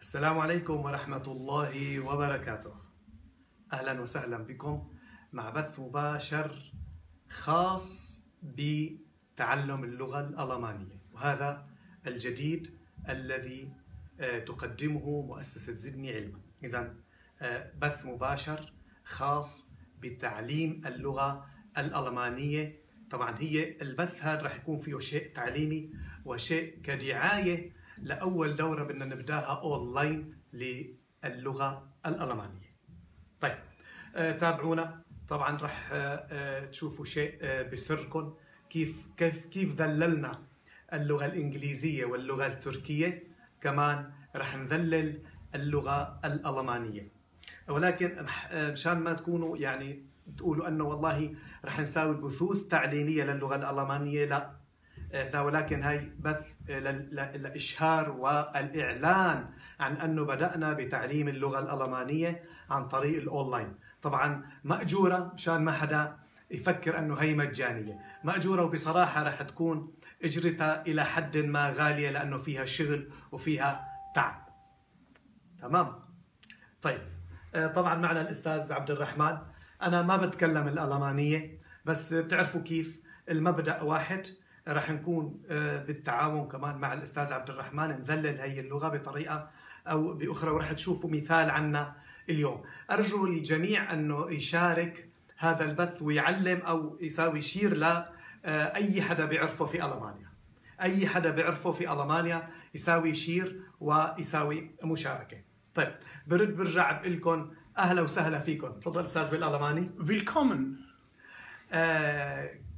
السلام عليكم ورحمة الله وبركاته. أهلا وسهلا بكم مع بث مباشر خاص بتعلم اللغة الألمانية، وهذا الجديد الذي تقدمه مؤسسة زدني علما. إذن بث مباشر خاص بتعليم اللغة الألمانية. طبعا هي البث هذا رح يكون فيه شيء تعليمي وشيء كدعاية لأول دورة بدنا نبداها أونلاين للغة الألمانية. طيب تابعونا. طبعا رح تشوفوا شيء بسركم كيف ذللنا اللغة الإنجليزية واللغة التركية، كمان رح نذلل اللغة الألمانية. ولكن مشان ما تكونوا يعني تقولوا أنه والله رح نساوي بثوث تعليمية للغة الألمانية، لا، ولكن هاي بث للإشهار والإعلان عن أنه بدأنا بتعليم اللغة الألمانية عن طريق الأونلاين. طبعا مأجورة مشان ما حدا يفكر أنه هي مجانية، مأجورة، وبصراحة رح تكون أجرتها إلى حد ما غالية لأنه فيها شغل وفيها تعب. تمام؟ طيب طبعا معنا الأستاذ عبد الرحمن. أنا ما بتكلم الألمانية، بس بتعرفوا كيف المبدأ واحد. رح نكون بالتعاون كمان مع الأستاذ عبد الرحمن نذلل هي اللغة بطريقة أو بأخرى، ورح تشوفوا مثال عنا اليوم. أرجو الجميع أنه يشارك هذا البث ويعلم أو يساوي شير لأي حدا بيعرفه في ألمانيا. أي حدا بيعرفه في ألمانيا يساوي شير ويساوي مشاركة. طيب برجع بقول لكم أهلا وسهلا فيكم. تفضل أستاذ بالألماني. Willkommen.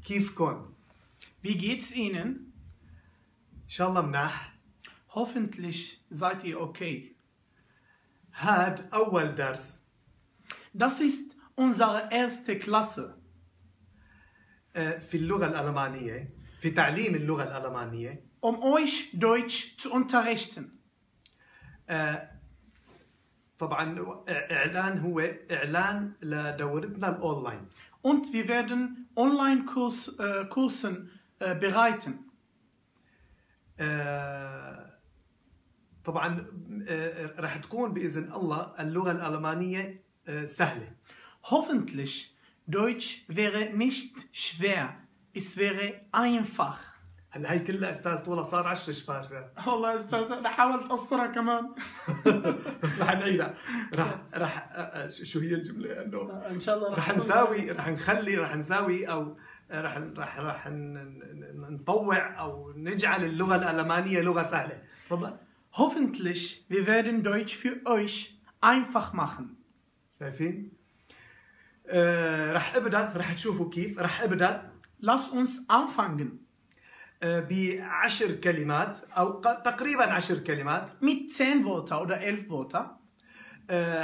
كيفكم؟ Wie geht's Ihnen? إن شاء الله مناح. Hoffentlich seid ihr okay. هاد أول درس. Das ist unsere erste Klasse. في اللغة الألمانية، في تعليم اللغة الألمانية. Euch Deutsch zu unterrichten. طبعا إعلان هو إعلان لدورتنا الأونلاين. Und wir werden Online-Kursen bereiten. طبعا راح تكون بإذن الله اللغة الألمانية سهلة. Hoffentlich Deutsch wäre nicht schwer. Es wäre einfach. هلا هي كلها أستاذ طولها صار 10 شبار. والله أستاذ أنا حاولت أقصرها كمان. بس رح نعيدها. رح شو هي الجملة؟ إنه إن شاء الله رح نساوي أو رح نطوع أو نجعل اللغة الألمانية لغة سهلة. تفضل. Hoffentlich wir werden Deutsch für euch einfach machen. شايفين؟ رح تشوفوا كيف. رح أبدأ. Lass uns anfangen. ب10 كلمات أو تقريبا 10 كلمات. Mit 10 Wörter oder 11 Wörter.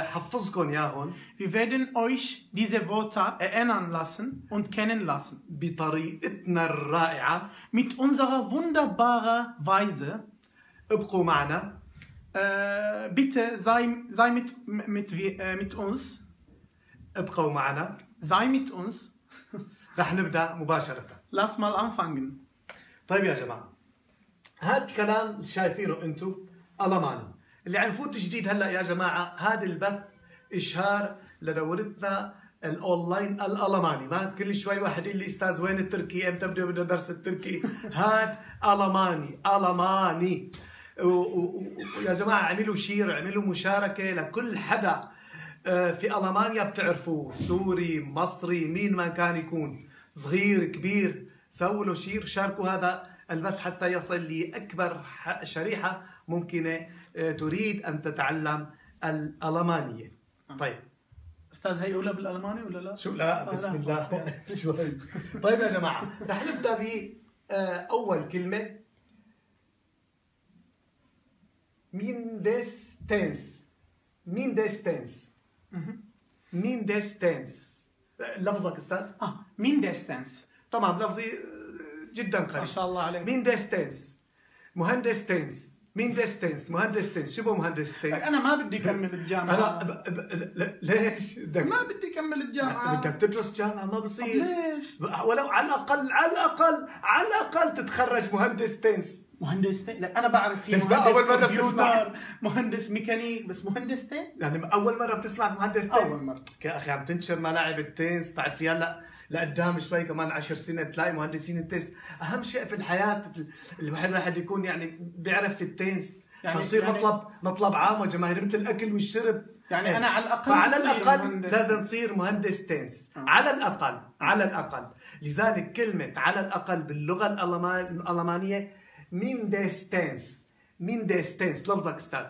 حفظكم ياهن. Wir werden euch diese Wörter erinnern lassen und kennen lassen. بطريقتنا الرائعة. Mit unserer wunderbaren Weise. ابقوا معنا. Bitte sei mit uns. ابقوا معنا. Sei mit uns. رح نبدأ مباشرة. Lass mal anfangen. طيب يا جماعة، هذا الكلام اللي شايفينه انتم ألماني. اللي عم يفوت جديد هلا يا جماعة، هذا البث إشهار لدورتنا الأونلاين الألماني. ما كل شوي واحد يقول لي أستاذ وين التركي؟ إمتى بدنا درس التركي؟ هذا ألماني. ويا جماعة اعملوا شير، اعملوا مشاركة لكل حدا في ألمانيا بتعرفوه، سوري، مصري، مين ما كان يكون، صغير كبير، سووا له شير، شاركوا هذا البث حتى يصل لأكبر شريحة ممكنة تريد أن تتعلم الألمانية. طيب أستاذ هي أولى بالألماني ولا لا؟ شو لا؟ بسم الله. شوي. طيب يا جماعة، رح نبدأ بأول كلمة. مين ديستنس. لفظك أستاذ؟ Mindestens. تمام، لفظي جدا قريب. ما شاء الله عليك. مهندس تنس. شو مهندس تنس؟ أنا ما بدي أكمل الجامعة. ليش؟ ما بدي أكمل الجامعة. بدك تدرس جامعة ما بصير. ليش؟ ولو على الأقل تتخرج مهندس تنس. مهندستين؟ لا انا بعرف في ليش بقى مهندس أول مرة كمبيوتر، بتسمع؟ مهندس ميكانيك، بس مهندستين؟ يعني اول مره بتسمع مهندس تنس؟ اول مرة. يا اخي عم تنشر ملاعب التنس، بعد في هلا لقدام شوي كمان 10 سنين بتلاقي مهندسين التنس. اهم شيء في الحياه الواحد يكون يعني بيعرف في التنس، يعني فيصير مطلب عام وجماهيري مثل الاكل والشرب. يعني انا على الاقل فعلى بصير الاقل مهندس. لازم تصير مهندس تنس على الاقل، على الاقل. لذلك كلمه على الاقل باللغه الالمانيه ميندستنس. ميندستنس لفظك استاذ.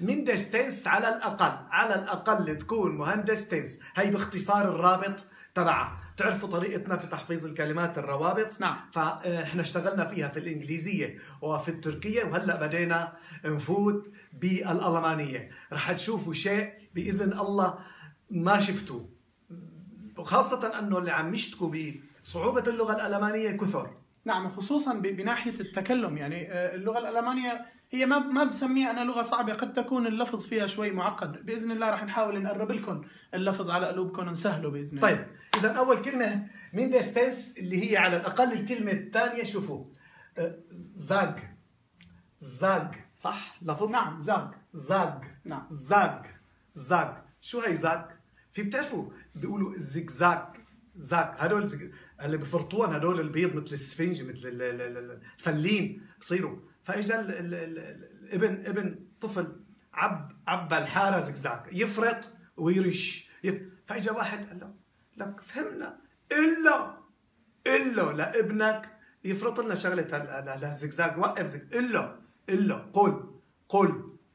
ميندستنس على الاقل، على الاقل تكون مهندس تنس. هي باختصار الرابط تبعها. تعرفوا طريقتنا في تحفيظ الكلمات الروابط؟ نعم. فاحنا اشتغلنا فيها في الانجليزيه وفي التركيه، وهلا بدينا نفوت بالالمانيه. رح تشوفوا شيء باذن الله ما شفتوه، وخاصه انه اللي عم يشتكوا بصعوبه اللغه الالمانيه كثر. نعم، خصوصا بناحيه التكلم. يعني اللغه الالمانيه هي ما بسميها انا لغه صعبه، قد تكون اللفظ فيها شوي معقد. باذن الله راح نحاول نقرب لكم اللفظ على قلوبكم ونسهله باذن الله. طيب اذا اول كلمه ميندستنس اللي هي على الاقل. الكلمه الثانيه شوفوا زاج. زاج صح لفظ؟ نعم زاج. زاج. نعم زاج. زاج. شو هي زاج؟ في بتعرفوا بيقولوا زيكزاك. زاك هدول اللي بفرطوهم، هدول البيض مثل السفنج، مثل الفلين بصيروا. فاجا ابن طفل عبى الحاره زقزاق يفرط ويرش. فاجا واحد قال له لك فهمنا، قل له لابنك يفرط لنا شغله الزقزاق، وقف قل له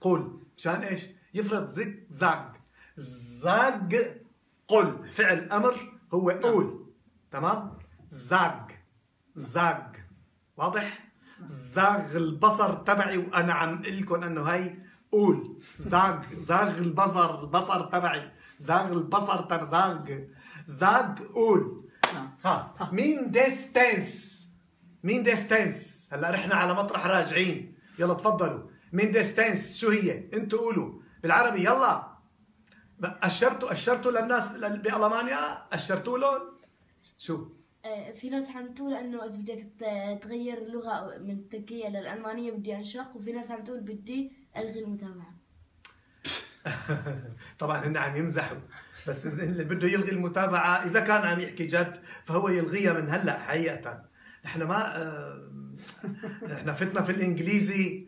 قل مشان ايش؟ يفرط زقزاق. زاق قل فعل امر هو قول. تمام؟ زاق واضح؟ زاغ البصر تبعي، وانا عم اقول لكم انه هي قول. زاغ البصر تبعي، زاغ البصر تبعي، زاغ قول. ها مين ديستنس. هلا رحنا على مطرح راجعين، يلا تفضلوا. مين ديستنس شو هي؟ انتوا قولوا بالعربي يلا. اشرتوا للناس بالمانيا؟ اشرتوا لهم شو؟ في ناس عم تقول انه اذا بدك تغير اللغه من التركيه للالمانيه بدي انشق، وفي ناس عم تقول بدي الغي المتابعه. طبعا هن عم يمزحوا، بس اللي بده يلغي المتابعه اذا كان عم يحكي جد فهو يلغيها من هلا حقيقه. احنا ما احنا فتنا في الانجليزي،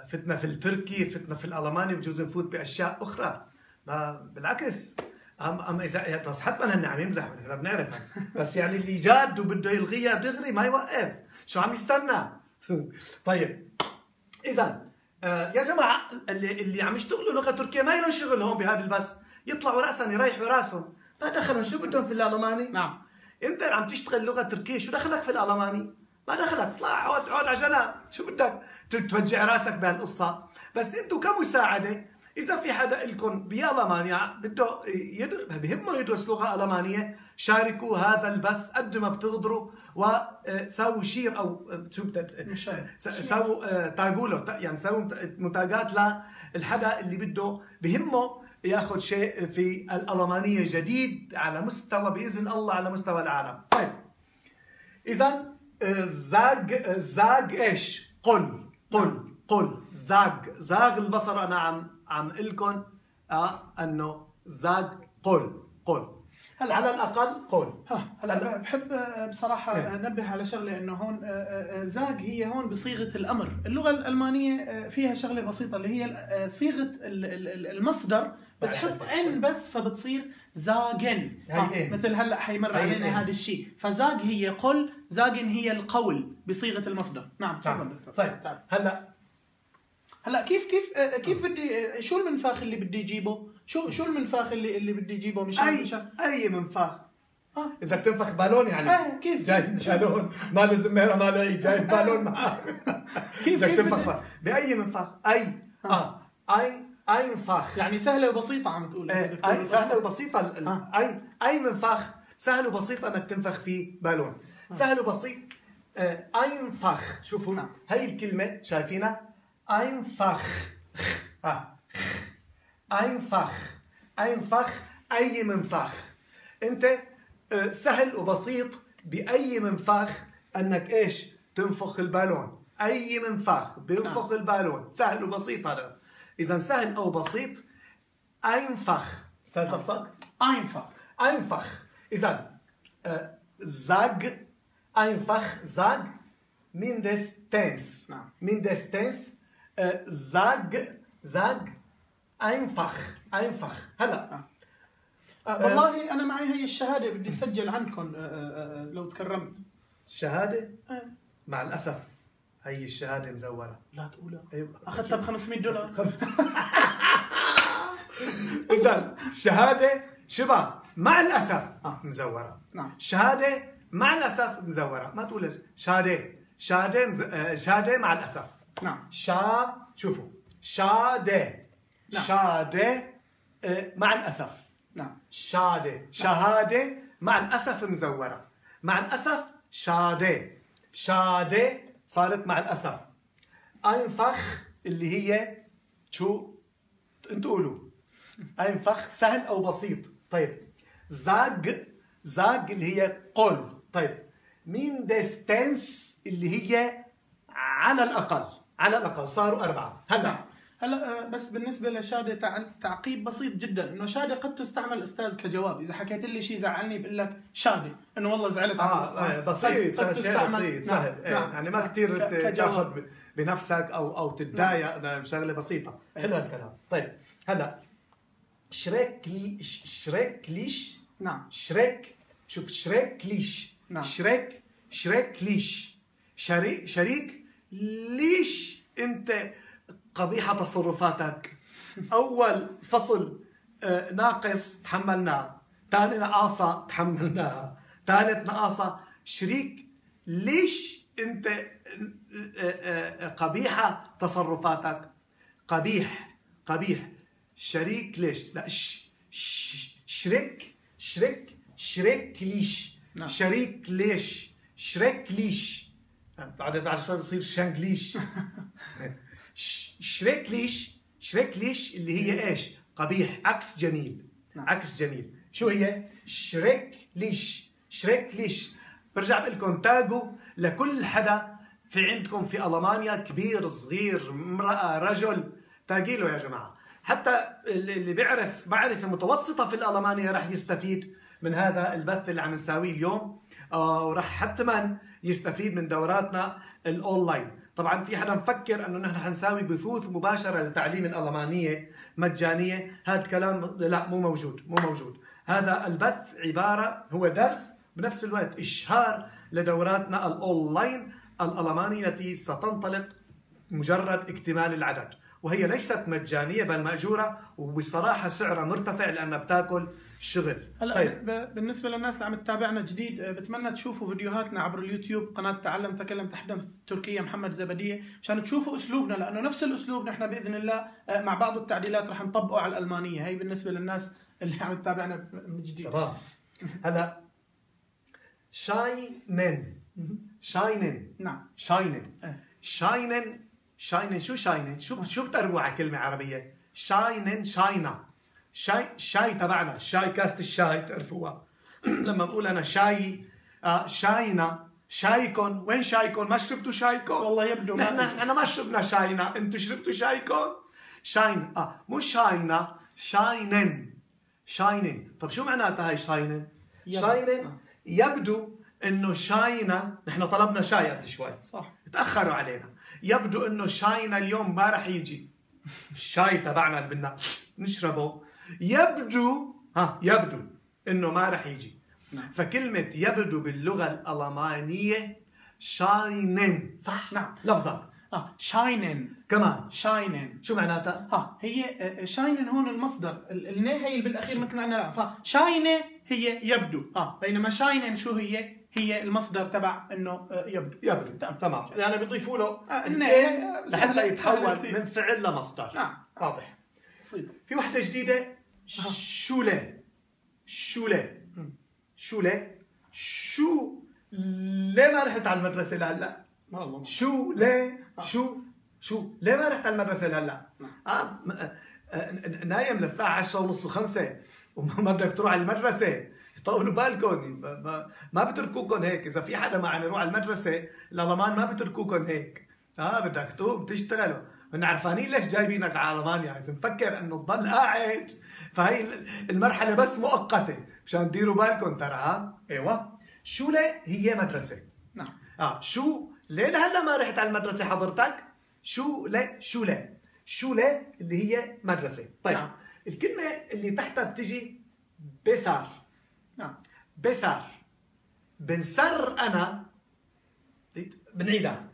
فتنا في التركي، فتنا في الالماني، بجوز نفوت باشياء اخرى. ما بالعكس، اذا بس حتما هن عم يمزحوا نحن بنعرف، بس يعني اللي جاد وبده يلغيها دغري ما يوقف، شو عم يستنى؟ طيب اذا يا جماعه اللي عم يشتغلوا لغه تركيه ما لهم شغل هون بهذا البث، يطلعوا راسا يريحوا راسهم، ما دخلهم. شو بدهم في الالماني؟ نعم. انت عم تشتغل لغه تركيه، شو دخلك في الالماني؟ ما دخلك، اطلع اقعد على جنب، شو بدك توجع راسك بهالقصه؟ بس انتم كمساعده اذا في حدا لكم بالمانيا بده بهمه يدرس لغه المانيه، شاركوا هذا البث قد ما بتقدروا، وسووا شير او شو سووا تاجولو، يعني سووا متاجات للحدا اللي بده بهمه ياخذ شيء في الالمانيه جديد على مستوى باذن الله على مستوى العالم. طيب اذا زاج ايش؟ قل زاغ البصر. انا عم اقول لكم انه زاغ قل هلا على الاقل قل. هلا بحب بصراحه انبه على شغله، انه هون زاغ هي هون بصيغه الامر. اللغه الالمانيه فيها شغله بسيطه اللي هي صيغه المصدر، بتحط ان بس فبتصير زاغن. مثل هلا حيمر علينا هذا الشيء. فزاغ هي قل، زاغن هي القول بصيغه المصدر. نعم تفضل دكتور. طيب هلا كيف بدي، شو المنفاخ اللي بدي اجيبه؟ شو المنفاخ اللي بدي اجيبه؟ مشان اي منفاخ. بدك تنفخ بالون يعني؟ كيف جايب بالون ما لازم مهره ما لعي، جايب بالون معك. كيف بدك تنفخ باي منفخ؟ اي منفخ يعني سهله وبسيطه عم تقول. اي سهله وبسيطه. اي منفخ سهل وبسيط انك تنفخ فيه بالون. سهل وبسيط. اي منفخ. شوفوا هي الكلمه شايفينها؟ einfach أي منفخ. أنت سهل وبسيط بأي منفخ أنك إيش تنفخ البالون، أي منفاخ بينفخ البالون. سهل وبسيط هذا. إذا سهل أو بسيط أينفخ. أستاذ تفصل؟ أينفخ. أينفخ. إذا زاج أينفخ زاج mindestens. نعم. mindestens زاج أينفخ. هلا والله أنا معي هي الشهادة بدي أسجل عندكم لو تكرمت. الشهادة؟ مع الأسف هي الشهادة مزورة. لا تقولها. أيوة. أخذتها $500. إذا الشهادة شبه مع الأسف مزورة. نعم. شهادة مع الأسف مزورة. ما تقول شهادة مع الأسف. نعم. شوفوا شهادة. نعم. شهادة مع الأسف. نعم. شهادة مع الأسف مزورة. مع الأسف شهادة صارت مع الأسف. أينفخ اللي هي شو انتوا قولوا. أينفخ سهل أو بسيط. طيب زاج اللي هي قل. طيب mindestens اللي هي على الأقل صاروا 4. هلا بس بالنسبه لشهاده تعقيب بسيط جدا، انه شهاده قد تستعمل استاذ كجواب. اذا حكيت لي شيء زعلني بقول لك شهاده، انه والله زعلت على بسيط سهل. يعني ما كثير تاخذ بنفسك او تتضايق. شغله بسيطه. حلو الكلام. طيب هلا شريكليش. نعم. شوف شريكليش. نعم. شريكليش شريك ليش انت قبيحة تصرفاتك. أول فصل ناقص تحملناه، ثاني نقاصة تحملناها، ثالث نقاصة. شريك ليش أنت قبيحة تصرفاتك. قبيح شريك ليش. لا شريك ليش. نعم. شريك ليش بعد شوي بصير شانجليش. شريكليش اللي هي ايش؟ قبيح، عكس جميل. نعم. عكس جميل. شو هي؟ شريكليش. برجع بقول لكم تاجوا لكل حدا في عندكم في ألمانيا، كبير صغير امرأة رجل، تاجي له يا جماعة. حتى اللي بيعرف معرفة متوسطة في الألمانية راح يستفيد من هذا البث اللي عم نساويه اليوم، وراح حتما يستفيد من دوراتنا الأونلاين. طبعا في حدا مفكر انه نحن حنساوي بثوث مباشره لتعليم الالمانيه مجانيه. هذا الكلام لا، مو موجود. هذا البث عباره هو درس بنفس الوقت اشهار لدوراتنا الاونلاين الالمانيه التي ستنطلق مجرد اكتمال العدد، وهي ليست مجانيه بل ماجوره، وبصراحه سعرها مرتفع لانها بتاكل شغل. هلا طيب. بالنسبه للناس اللي عم تتابعنا جديد، بتمنى تشوفوا فيديوهاتنا عبر اليوتيوب، قناه تعلم تكلم تحدث تركيا محمد زبديه، مشان تشوفوا اسلوبنا، لانه نفس الاسلوب نحن باذن الله مع بعض التعديلات رح نطبقه على الالمانيه. هي بالنسبه للناس اللي عم تتابعنا من جديد. تمام. هلا شاينن. نعم. شاينن شو شاينن؟ شو بتقربوا على كلمه عربيه؟ شاينا. شاي تبعنا، الشاي كاسة الشاي بتعرفوها. لما بقول انا شاينا شايكم، وين شايكم؟ ما شربتوا شايكم؟ والله يبدو انا ما شربنا شاينا، انتوا شربتوا شايكم؟ شاين مو شاينا، شاينن. طب شو معناتها هاي شاينن؟ شاينن يبدو انه شاينا، نحن طلبنا شاي قبل شوي صح، تاخروا علينا. يبدو انه شاينا اليوم ما راح يجي. الشاي تبعنا اللي بدنا نشربه يبدو انه ما راح يجي. نعم. فكلمة يبدو باللغة الألمانية شاينن، صح؟ نعم. لفظا شاينن كمان. شاينن شو معناتها؟ هي شاينن هون المصدر، النه هي اللي بالاخير مثل ما قلنا. فشاينه هي يبدو، بينما شاينن شو هي المصدر تبع انه يبدو. تمام. يعني بيضيفوا له لحتى يتحول من فعل لمصدر. نعم. واضح. بسيط. في وحدة جديدة شولة. ليه ما رحت على المدرسة لهلا؟ والله شو ليه ما رحت على المدرسة لهلا؟ نايم للساعة 10:30 و5 وما بدك تروح على المدرسة. طولوا بالكم، ما بتركوكم هيك. اذا في حدا ما عم يروح على المدرسه الالمان ما بتركوكم هيك. بدك تقوم تشتغلوا. هن عرفانين ليش جايبينك على المانيا، اذا مفكر انه تضل قاعد فهي المرحله بس مؤقته مشان ديروا بالكم ترى. ايوه. شولة هي مدرسه. نعم. شو ليه لهلا ما رحت على المدرسه حضرتك؟ شولة اللي هي مدرسه. طيب. نعم. الكلمه اللي تحتها بتجي بيسار. نعم. بيسار. بنسر انا، بنعيدها.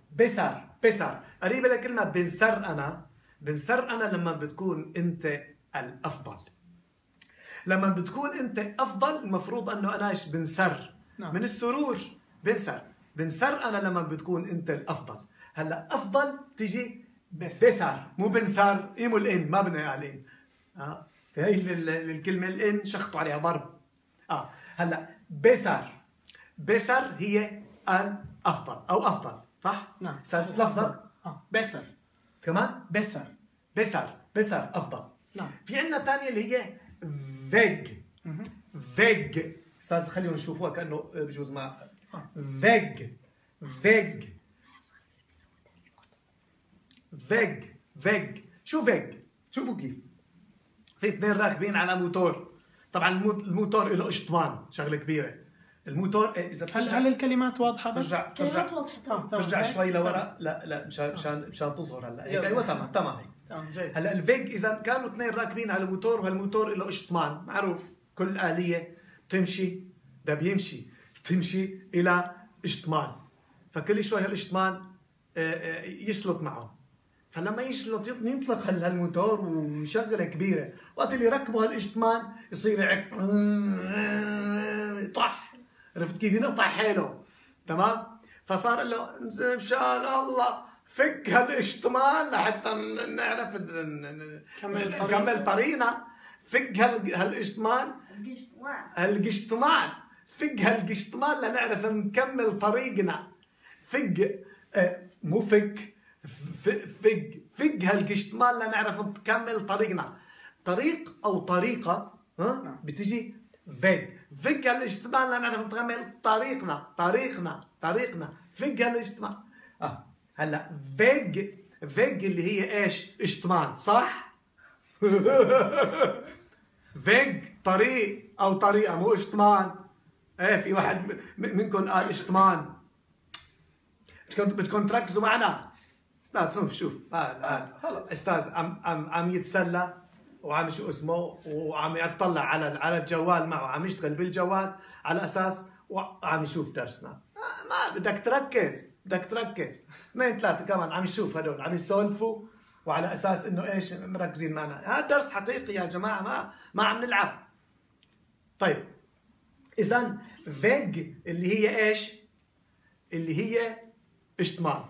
بيسار قريبه لكلمه بنسر انا. بنسر انا لما بتكون انت الافضل. لما بتكون انت افضل المفروض انه انا ايش بنسر. نعم. من السرور بنسر انا لما بتكون انت الافضل. هلا افضل تيجي بيسار مو بنسار. ايمو الان ما بدنا عليه. فهي الكلمه الان شخطوا عليها ضرب. هلا بيسار هي الافضل او افضل، صح؟ نعم. استاذ لفظه بيسر كمان. بيسار افضل. نعم. في عندنا ثانيه اللي هي فيج. استاذ خلينا نشوفوها كانه بجوز ما فيج. شو فيج؟ شوفوا كيف في اثنين راكبين على موتور. طبعا الموتور له اشطمان، شغله كبيره. الموتور اذا هل الكلمات واضحه بس؟ ترجع شوي لورا. لا مشان تظهر هلا. ايوه تمام هيك. جيد. هلا الفيج اذا كانوا اثنين راكبين على موتور وهالموتور له اشطمان، معروف كل آلية بتمشي تمشي الى اشطمان، فكل شوي هالاشطمان يسلط معه. فلما ينطلق هالموتور وشغله كبيره، وقت اللي يركبوا هالاشطمان يصير يعك طح. عرفت كيف؟ ينقطع حيله. تمام. فصار له مشان الله فك هالاشطمان لحتى نعرف نكمل طريقنا. فك هالاشطمان. فك هالقشطمان لنعرف نكمل طريقنا. مو فك هالقشطمان لنعرف نكمل طريقنا. طريق او طريقه بتجي فك هالاشطمان لنعرف نكمل طريقنا. فك هالاشطمان. هلا فيج اللي هي ايش؟ اشطمان، صح؟ فيج طريق او طريقه مو اشطمان. في واحد منكم قال اشطمان. بدكم تركزوا معنا. استاذ شوف استاذ عم يتسلى وعم شو اسمه وعم يطلع على الجوال معه، عم يشتغل بالجوال على اساس وعم يشوف درسنا. ما بدك تركز. 2 3 كمان عم يشوف هدول عم يسولفوا وعلى اساس انه ايش مركزين معنا. هذا درس حقيقي يا جماعه، ما عم نلعب. طيب اذا فيج اللي هي ايش؟ اللي هي اشطمان.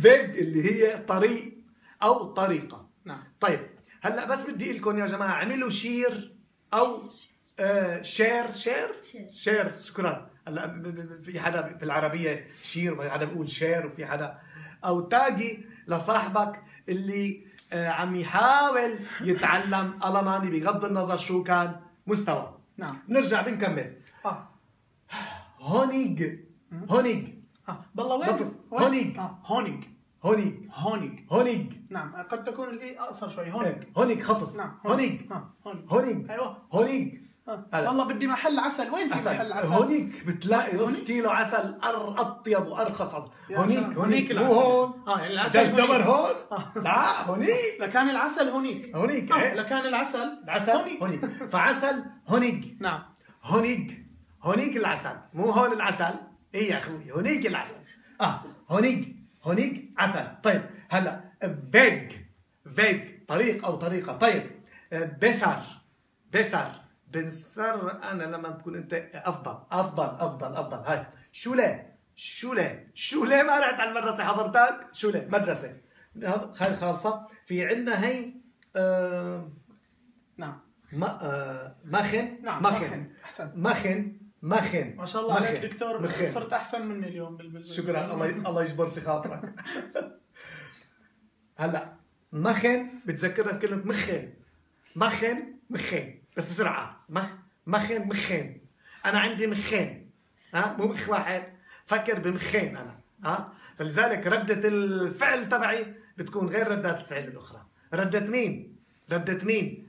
فيج اللي هي طريق او طريقه. نعم. طيب هلا بس بدي اقول لكم يا جماعه عملوا شير او شير. شكرا. هلا في حدا في العربيه شير، وفي حدا بيقول شير، وفي حدا او تاجي لصاحبك اللي عم يحاول يتعلم الماني بغض النظر شو كان مستوى. نعم. نرجع بنكمل. هونيج. بالله وين؟ هونيج. نعم. قد تكون الاي اقصر شوي. هونيج خطف. نعم. هونيج. ايوه. هونيج. والله بدي محل عسل. وين في محل عسل؟ هونيك بتلاقي نص كيلو عسل اطيب وارخص. هونيك مو هون. العسل التمر هون. لا هونيك. لكان العسل هونيك. لكان العسل هونيك. فعسل هونيك. نعم. هونيك العسل، مو هون العسل. ايه يا اخوي هونيك العسل. هونيك عسل. طيب هلا فيج طريق او طريقه. طيب بيسار بنسر انا لما بكون انت افضل. هاي شولة ما رحت على المدرسه حضرتك. شولة مدرسه هاي خالصه. في عندنا هي نعم. مخن. نعم. احسن. مخن. ما شاء الله عليك دكتور. صرت احسن مني اليوم شكرا. الله يجبر في خاطرك. هلا مخن بتذكرنا بكلمه مخن بس بسرعه. مخين. انا عندي مخين، مو مخ واحد، فكر بمخين انا. فلذلك ردة الفعل تبعي بتكون غير ردات الفعل الاخرى. ردة مين؟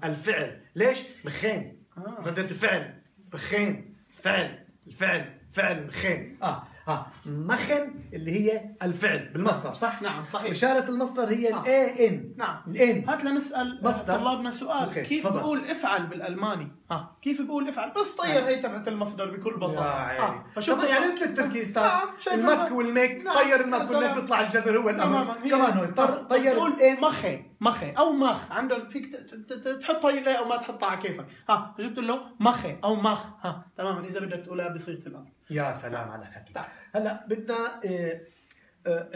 الفعل. ليش؟ مخين. ردة الفعل مخين، فعل مخين. مخن اللي هي الفعل بالمصدر، صح؟ نعم صحيح. إشارة المصدر هي الان. نعم. الان. هات لنسأل طلابنا سؤال. كيف بقول افعل بالألماني؟ كيف بقول افعل؟ بس طير هي تبعت المصدر بكل بساطة. فشوف يعني مثل التركي استاذ، المك والميك. طير المك والميك بيطلع الجزر هو الامر. كمان هو طير الان. مخي او مخ. عندهم فيك تحط هي او ما تحطها على كيفك. فجبت له مخي او مخ. تماما اذا بدك تقولها بصيغة الامر. يا سلام على الحكي. هلا بدنا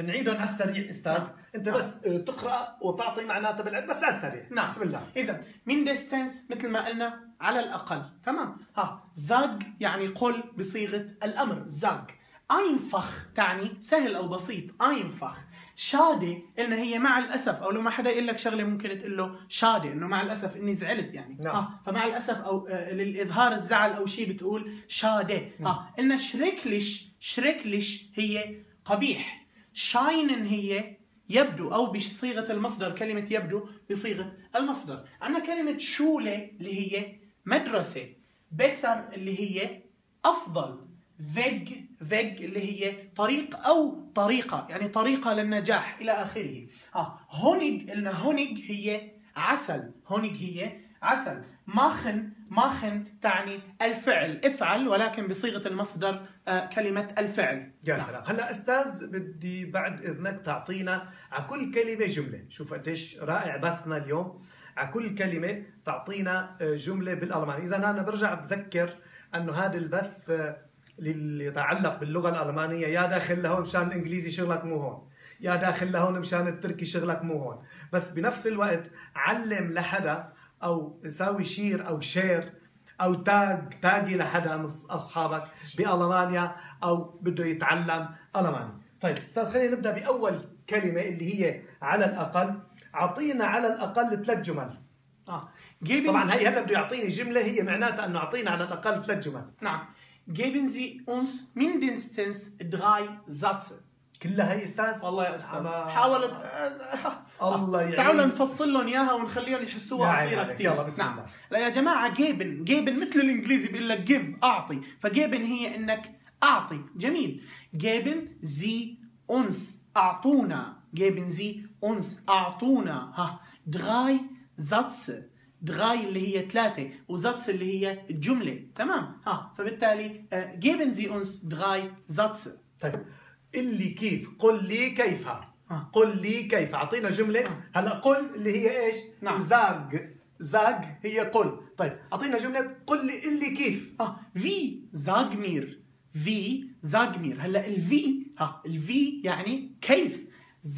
نعيدهم على السريع استاذ. انت بس تقرا وتعطي معناتها بالعلم بس على السريع. نعم. بسم الله. اذا ميندستنس مثل ما قلنا على الاقل. تمام. زاج يعني قل بصيغه الامر. زاج. اينفخ تعني سهل او بسيط. اينفخ. شادي قلنا هي مع الاسف، او لما حدا يقول لك شغله ممكن تقول له شادي انه مع الاسف اني زعلت يعني. نعم. فمع الاسف او للاظهار الزعل او شيء بتقول شادي. قلنا شريكلش هي قبيح. شاينن هي يبدو، او بصيغه المصدر كلمه يبدو بصيغه المصدر. عندنا كلمه شولة اللي هي مدرسه. بسر اللي هي افضل. فيج اللي هي طريق او طريقه، يعني طريقه للنجاح الى اخره. هونيج قلنا هونيج هي عسل. هونيج هي عسل. ماخن تعني الفعل. افعل ولكن بصيغه المصدر كلمه الفعل. يا سلام. هلا استاذ بدي بعد اذنك تعطينا على كل كلمه جمله. شوف قديش رائع بثنا اليوم. على كل كلمه تعطينا جمله بالالماني. اذا انا برجع بذكر انه هذا البث اللي يتعلق باللغه الالمانيه، يا داخل لهون مشان الانجليزي شغلك مو هون، يا داخل لهون مشان التركي شغلك مو هون، بس بنفس الوقت علم لحدا او ساوي شير او شير او تاجي لحدا من اصحابك بالمانيا او بده يتعلم الماني. طيب استاذ خلينا نبدا باول كلمه اللي هي على الاقل. اعطينا على الاقل 3 جمل. طبعا هي هلا بده يعطيني جمله هي معناتها انه اعطينا على الاقل 3 جمل. نعم. Geben Sie uns mindestens 3 Sätze. كلها هي استاذ؟ والله يا استاذ حاولت الله يعين. تعالوا نفصل لهم اياها ونخليهم يحسوها قصيره كثير. يلا بسم الله. لا يا جماعه جيبن مثل الانجليزي بيقول لك جيف اعطي، فجيبن هي انك اعطي. جميل. جيبن زي uns اعطونا. جيبن زي uns اعطونا. 3 Sätze. دغاي اللي هي 3 وزاتس اللي هي الجملة. تمام. فبالتالي geben Sie uns 3 Sätze. طيب اللي كيف. قل لي كيف. قل لي كيف. اعطينا جملة. هلا قل اللي هي ايش؟ نعم. زاج هي قل. طيب اعطينا جملة قل لي اللي كيف. في sag mir. في sag mir. هلا الفي يعني كيف.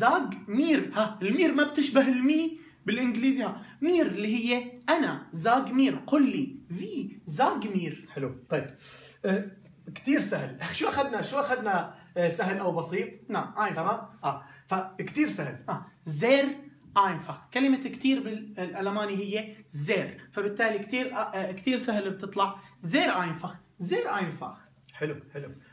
sag mir. المير ما بتشبه المي بالانجليزي. مير اللي هي انا. زاج مير. قل لي. في زاج مير. حلو. طيب كثير سهل. شو اخذنا سهل او بسيط. نعم. تمام. فكثير سهل. زير اينفخ. كلمه كثير بالالماني هي زير، فبالتالي كثير سهل بتطلع زير اينفخ. زير اينفخ. حلو.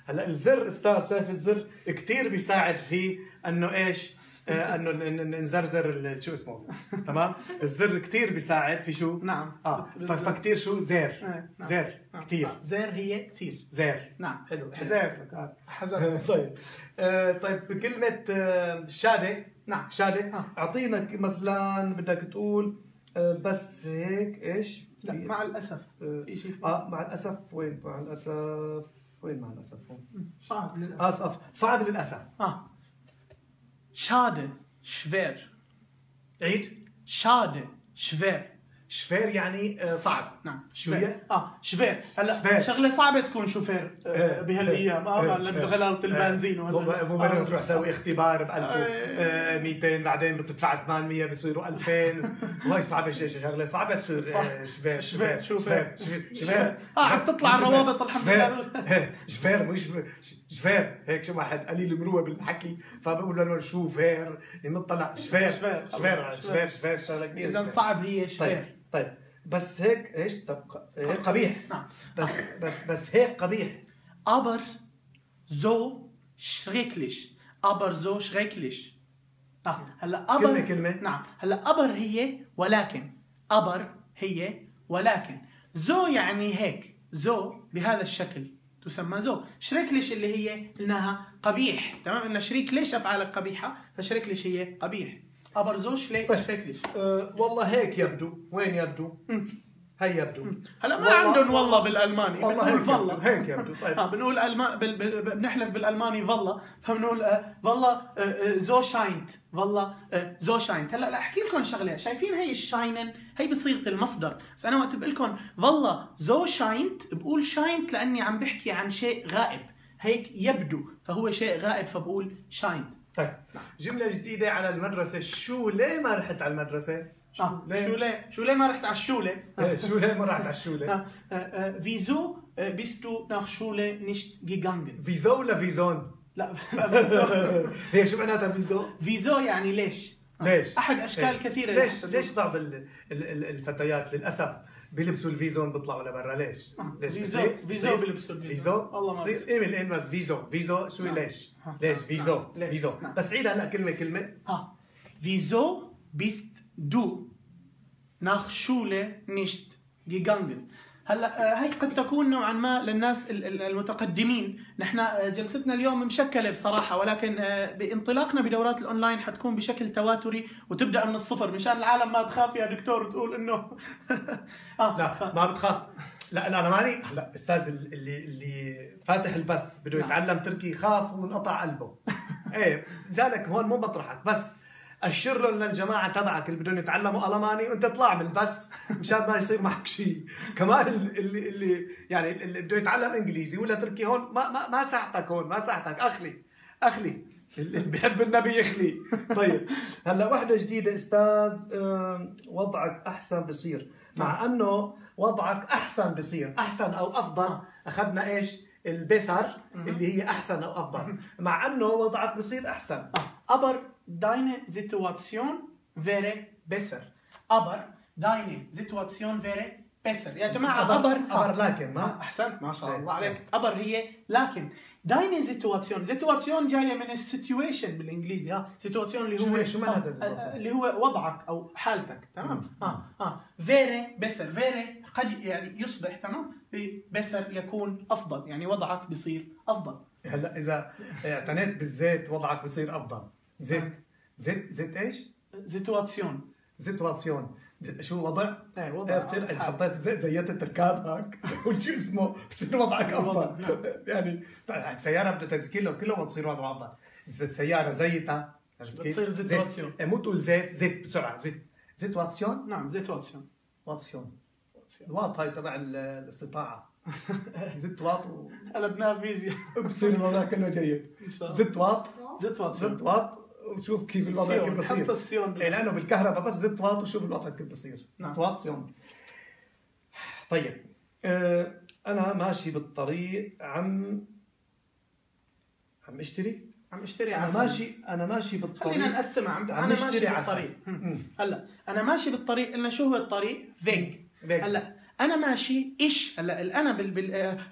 هلا الزر استاذ شايف الزر كثير بيساعد في انه ايش؟ انه نزرزر شو اسمه. تمام. الزر كثير بيساعد في شو. نعم. فكثير شو زير. زير كثير. زير هي كثير. زير. نعم. حلو. حزير. طيب بكلمه شاده. نعم. شاده. اعطينا مثلا بدك تقول بس هيك ايش. لا مع الاسف في شيء. مع الاسف وين مع الاسف هون. صعب للاسف. صعب للاسف. Schade, schwer. عيد. Schade, schwer. شفير يعني صعب. نعم. شوية. شفير. هلا شغله صعبه تكون شوفير بهالايام. غلاله البنزين ولا مو بدك تروح تسوي اختبار ب 1200 بعدين بتدفع 800 بصيروا 2000 وهي صعبه. شغله صعبه تصير. شفير عم تطلع الروابط الحمد لله. شفير مش شفير هيك شو واحد قليل المروه بالحكي فبقول له شوفير مطلع شفير شغله كبيره. اذا صعب هي شفير. طيب بس هيك ايش تبقى هيك قبيح. نعم. بس هيك قبيح. aber so schrecklich. aber so schrecklich. هلا aber كلمة. نعم. هلا aber هي ولكن. aber هي ولكن. زو يعني هيك. زو بهذا الشكل تسمى زو. شريكليش اللي هي قلناها قبيح. تمام. إن شريك ليش أفعالك قبيحة، فشريكليش هي قبيح. aber so schrecklich. والله هيك يبدو. وين يبدو؟ هي يبدو. هلا ما عندهم والله بالالماني. والله هيك يبدو. طيب. بنقول بنحلف بالالماني والله، فبنقول والله زو شاينت. والله زو شاينت. هلا احكي لكم شغله، شايفين هي الشاينن هي بصيغه المصدر، بس انا وقت بقول لكم والله زو شاينت بقول شاينت لاني عم بحكي عن شيء غائب، هيك يبدو فهو شيء غائب فبقول شاينت. طيب جمله جديده على المدرسه. شو ليه ما رحت على المدرسه؟ شو ليه ما رحت على الشولة؟ شو ليه ما رحت على الشولة؟ Wieso bist du nach Schule nicht gegangen? فيزو ولا فيزون؟ لا هي شو معناتها فيزو؟ فيزو يعني ليش؟ ليش؟ أحد أشكال كثيرة. ليش بعض الفتيات للأسف بيلبسوا الفيزون بيطلعوا لبرا؟ ليش؟ فيزو بيلبسوا فيزو؟ والله ما بصير من الإن بس فيزو شو ليش؟ فيزو بس عيد هلا كلمة. Wieso bist du nach Schule nicht gegangen? هلا هي قد تكون نوعا ما للناس المتقدمين. نحن جلستنا اليوم مشكله بصراحه، ولكن بانطلاقنا بدورات الاونلاين حتكون بشكل تواتري وتبدا من الصفر مشان العالم ما تخاف يا دكتور وتقول انه لا ما بتخاف. لا انا ماني هلا استاذ اللي فاتح البث بده يتعلم تركي خاف وانقطع قلبه. ايه لذلك هون مو مطرحك، بس أشر لهم للجماعة تبعك اللي بدهم يتعلموا ألماني وأنت اطلع من البث مشان ما يصير معك شيء. كمان اللي يعني اللي بده يتعلم إنجليزي ولا تركي هون ما ساعتك، هون ما ساعتك. أخلي اللي بيحب النبي يخلي. طيب هلا وحدة جديدة أستاذ. وضعك أحسن بصير. مع أنه وضعك أحسن بصير، أحسن أو أفضل أخذنا إيش البسر اللي هي أحسن أو أفضل، مع أنه وضعك بصير أحسن. aber deine Situation wäre besser. aber deine Situation wäre besser. يا جماعة aber لكن ما أحسنت ما شاء الله عليك. aber هي لكن. deine Situation جاية من situation بالإنجليزي. situation اللي هو شو معنى هذا؟ اللي هو وضعك أو حالتك. تمام. wäre besser. wäre قد يعني يصبح تمام. besser يكون أفضل، يعني وضعك بيصير أفضل. هلا إذا اعتنيت بالزيت وضعك بصير أفضل. زيت إيش؟ زيتواسيون. شو وضع؟ وضع. بصير إذا حطيت زيت ركابك وشو اسمه بصير وضعك أفضل. يعني السيارة بدها تزكيله كله ما بصير وضعه أفضل. السيارة زيتها بتصير زيتواسيون. مو تقول زيت بسرعة. زيتواسيون. نعم زيتواسيون. الواط هاي تبع الاستطاعة. زدت واط قلبناها فيزياء بتصير الوضع كله جيد. زدت واط وشوف كيف الوضع كيف بصير. حط السيون لانه بالكهرباء بس زدت واط وشوف الوضع كيف بصير. زدت واط سيون. طيب انا ماشي بالطريق عم اشتري انا ماشي بالطريق. خلينا نقسمها. انا ماشي بالطريق. هلا انا ماشي بالطريق. قلنا شو هو الطريق؟ فيج. هلا انا ماشي ايش. هلا الانا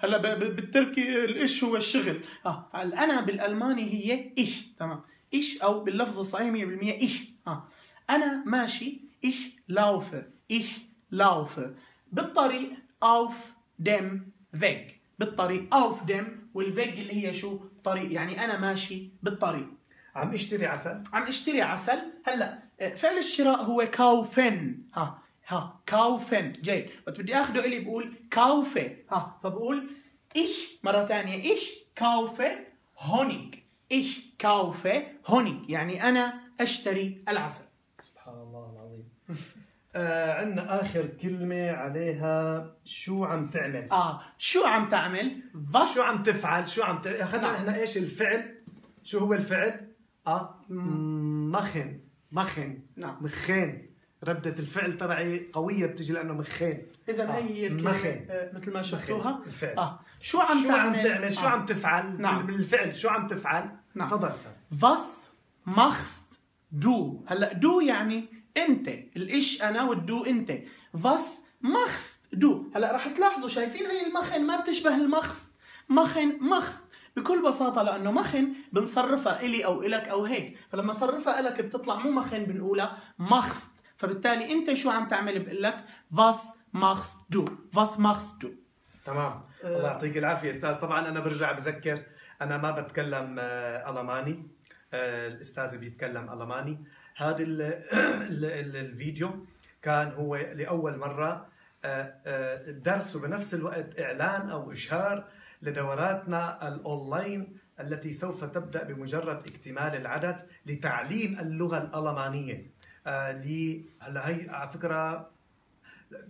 هلا بالتركي الايش هو الشغل. الانا بالالماني هي ايش. تمام. ايش او باللفظ الصحيح 100% ايش. انا ماشي ايش لاوفر بالطريق auf dem Weg. بالطريق auf dem والفيج اللي هي شو طريق، يعني انا ماشي بالطريق. عم اشتري عسل. هلا فعل الشراء هو كاوفن. كاوفن جيد. بس بدي اخده الي بقول كاوفه. فبقول ايش مرة ثانية ايش كاوفه هونيك. ايش كاوفه هونيك يعني انا اشتري العسل. سبحان الله العظيم. عندنا اخر كلمة عليها شو عم تعمل. شو عم تعمل؟ شو عم تفعل؟ اخذنا احنا ايش الفعل؟ شو هو الفعل؟ مخن. نعم. مخين. ردة الفعل تبعي قوية بتجي لأنه مخين. إذا هي الكلمة مثل ما شفتوها. الفعل. شو عم تعمل؟ شو عم تفعل؟ نعم. بالفعل شو عم تفعل؟ نعم. تفضل أستاذ. Was machst du؟ هلا دو يعني أنت. الإيش أنا والدو أنت. Was مخست دو. هلا راح تلاحظوا شايفين هي المخن ما بتشبه المخست، مخن مخست بكل بساطة، لأنه مخن بنصرفها إلي أو إلك أو هيك، فلما صرفها إلك بتطلع مو مخن بنقولها مخست. فبالتالي أنت شو عم تعمل؟ بقول لك فاس مخست دو، فاس مخست دو. تمام. الله يعطيك العافية أستاذ. طبعا أنا برجع بذكر أنا ما بتكلم ألماني، الأستاذ بيتكلم ألماني. هذا الفيديو كان هو لأول مرة درس وبنفس الوقت إعلان أو إشهار لدوراتنا الأونلاين التي سوف تبدأ بمجرد اكتمال العدد لتعليم اللغة الألمانية. هلا هي على فكرة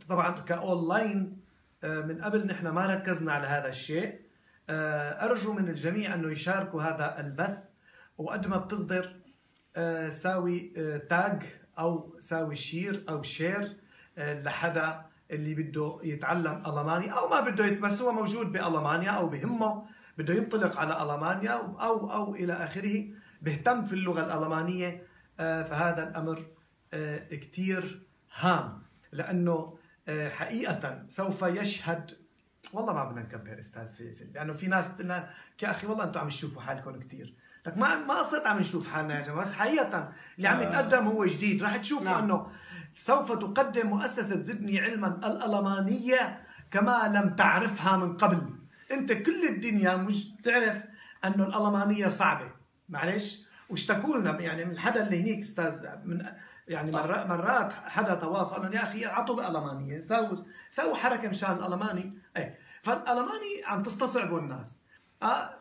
طبعا كأونلاين من قبل نحن ما ركزنا على هذا الشيء. أرجو من الجميع أنه يشاركوا هذا البث، وقد ما بتقدر ساوي تاج أو ساوي شير أو شير لحدا اللي بده يتعلم ألماني أو ما بده بس هو موجود بألمانيا أو بهمه بده ينطلق على ألمانيا أو إلى آخره، بيهتم في اللغة الألمانية. فهذا الأمر كتير هام، لأنه حقيقة سوف يشهد. والله ما بدنا نكبر استاذ لانه في ناس قلنا يا اخي والله انتم عم تشوفوا حالكم كثير، لك ما قصدت عم نشوف حالنا يا جماعه، بس حقيقه اللي عم يتقدم هو جديد. راح تشوفوا انه سوف تقدم مؤسسه زدني علما الالمانيه كما لم تعرفها من قبل. انت كل الدنيا مش تعرف انه الالمانيه صعبه، معلش، واشتكوا لنا يعني من حدا اللي هنيك استاذ، من يعني مرات حدا تواصل انه يا اخي عطوا بالالمانيه، سووا حركه مشان الالماني. اي فالالماني عم تستصعبوا الناس.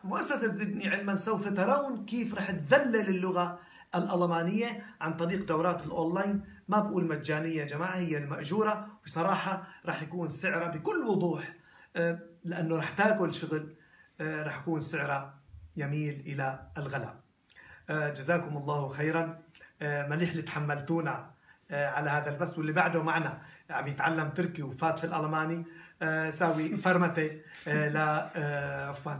مؤسسه زدني علما سوف ترون كيف رح تذلل اللغه الالمانيه عن طريق دورات الاونلاين. ما بقول مجانيه يا جماعه، هي الماجوره بصراحه. رح يكون سعرها بكل وضوح لانه رح تاكل شغل، رح يكون سعرها يميل الى الغلاء. جزاكم الله خيرا. مليح اللي تحملتونا على هذا البث، واللي بعده معنا عم يتعلم تركي وفات في الالماني ساوي فرمته عفوا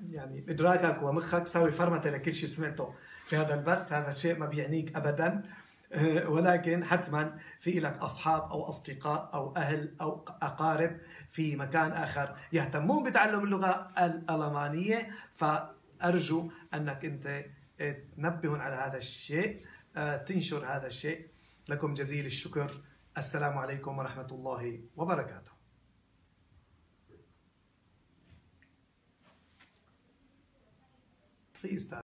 يعني ادراكك ومخك، ساوي فرمته لكل شيء سمعته في هذا البث. هذا الشيء ما بيعنيك ابدا، ولكن حتما في لك اصحاب او اصدقاء او اهل او اقارب في مكان اخر يهتمون بتعلم اللغه الالمانيه، فارجو انك انت تنبهون على هذا الشيء، تنشر هذا الشيء. لكم جزيل الشكر. السلام عليكم ورحمة الله وبركاته. في